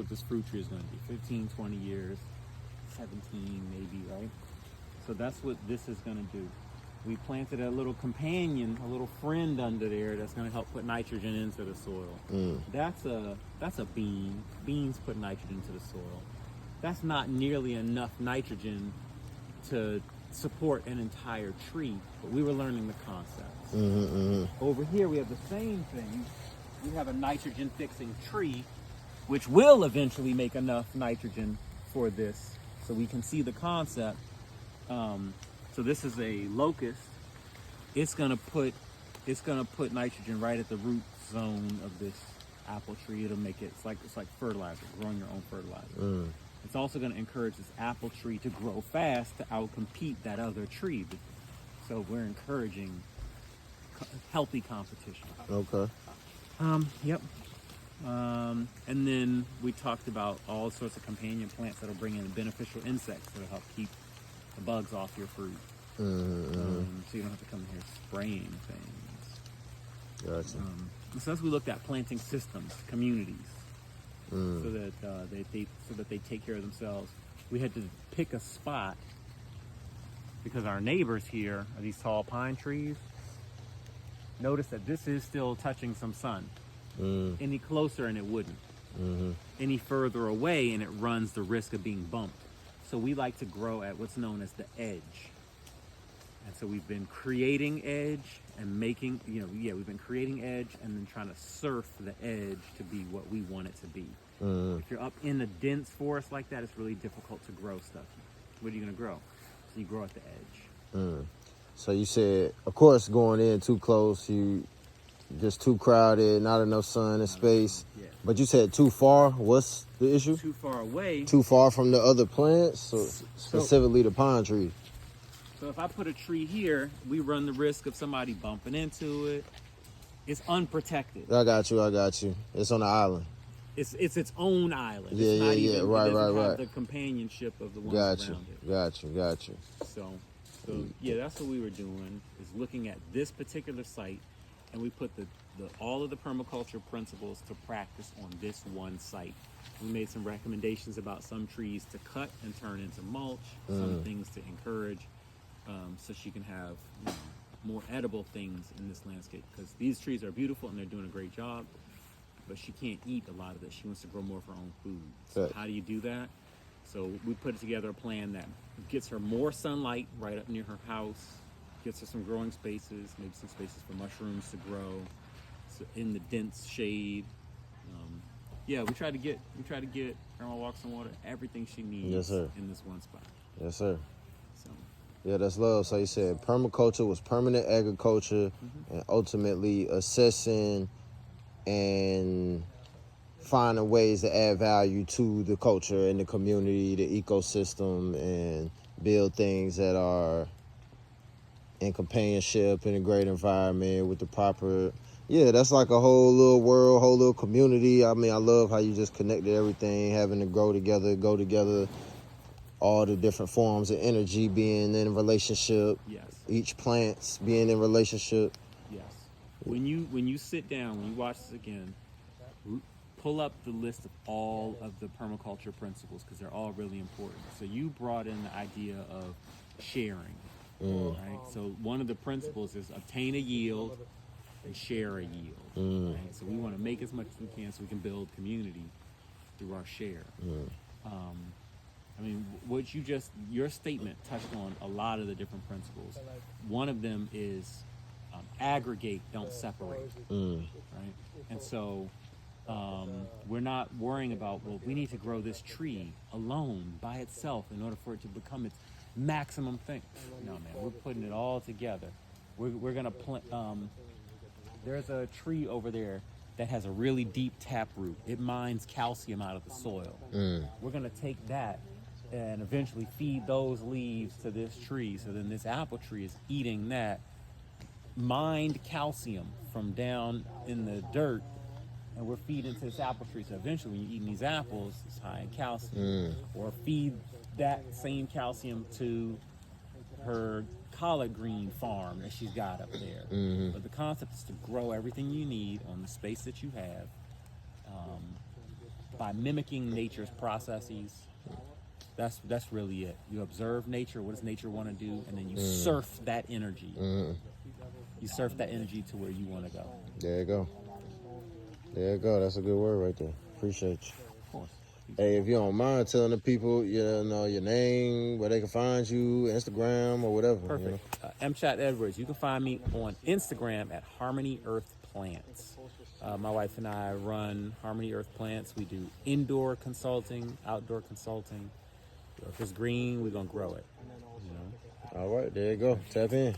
what this fruit tree is going to be. 15, 20 years, 17 maybe, right? So that's what this is going to do. We planted a little companion, a little friend under there that's going to help put nitrogen into the soil. That's a bean. Beans put nitrogen into the soil. That's not nearly enough nitrogen to support an entire tree, but we were learning the concepts. Over here we have the same thing. We have a nitrogen fixing tree, which will eventually make enough nitrogen for this, so we can see the concept. So this is a locust. It's gonna put nitrogen right at the root zone of this apple tree. It'll make it, it's like fertilizer, growing your own fertilizer. It's also going to encourage this apple tree to grow fast to outcompete that other tree. So we're encouraging healthy competition. Okay. Yep. And then we talked about all sorts of companion plants that'll bring in beneficial insects that'll help keep the bugs off your fruit. So you don't have to come in here spraying things. Gotcha. So as we looked at planting systems, communities, so that they take care of themselves. We had to pick a spot because our neighbors here are these tall pine trees. Notice that this is still touching some sun. Any closer and it wouldn't. Any further away and it runs the risk of being bumped. So we like to grow at what's known as the edge. And so we've been creating edge and making, we've been creating edge and then trying to surf the edge to be what we want it to be. If you're up in a dense forest like that, it's really difficult to grow stuff. What are you going to grow? So you grow at the edge. So you said, of course, going in too close, you just too crowded, not enough sun and space. Yeah. But you said too far. What's the issue? Too far away. Too far from the other plants, specifically the pine tree. So if I put a tree here, we run the risk of somebody bumping into it. It's unprotected. I got you. It's on the island. It's its own island. Yeah, it's not yeah, even, right, it doesn't right, have right. the companionship of the ones around it. Got you. So yeah, that's what we were doing, is looking at this particular site, and we put all of the permaculture principles to practice on this one site. We made some recommendations about some trees to cut and turn into mulch, some things to encourage, so she can have more edible things in this landscape, because these trees are beautiful and they're doing a great job, but she can't eat a lot of it. She wants to grow more of her own food. So how do you do that? So we put together a plan that gets her more sunlight right up near her house, gets her some growing spaces, maybe some spaces for mushrooms to grow, so in the dense shade. We try to get Grandma Walks on Water everything she needs in this one spot. Yes, sir. So. Yeah, that's love. So you said permaculture was permanent agriculture, and ultimately assessing and finding ways to add value to the culture and the community, the ecosystem, and build things that are in companionship in a great environment with the proper. Yeah, that's like a whole little world, whole little community. I mean, I love how you just connected everything, having to go together, all the different forms of energy being in a relationship. Yes. Each plant's being in relationship. Yes. When you sit down, when you watch this again, pull up the list of all of the permaculture principles, because they're all really important. So you brought in the idea of sharing, right? So one of the principles is obtain a yield and share a yield, right? So we want to make as much as we can so we can build community through our share. I mean, your statement touched on a lot of the different principles. One of them is aggregate, don't separate, right? And so we're not worrying about, well, we need to grow this tree alone by itself in order for it to become its maximum thing. No, man, we're putting it all together. We're gonna plant. There's a tree over there that has a really deep taproot. It mines calcium out of the soil. We're gonna take that and eventually feed those leaves to this tree. So then this apple tree is eating that mined calcium from down in the dirt, and we're feeding to this apple tree. So eventually when you're eating these apples, it's high in calcium. Or feed that same calcium to her collard green farm that she's got up there. But the concept is to grow everything you need on the space that you have, by mimicking nature's processes. That's really it. You observe nature. What does nature want to do, and then you surf that energy. You surf that energy to where you want to go. There you go. There you go. That's a good word right there. Appreciate you. Of course. Hey, if you don't mind telling the people, your name, where they can find you, Instagram or whatever. Perfect. M. Chat Edwards. You can find me on Instagram at Harmony Earth Plants. My wife and I run Harmony Earth Plants. We do indoor consulting, outdoor consulting. If it's green, we're gonna grow it. All right, there you go. Tap in.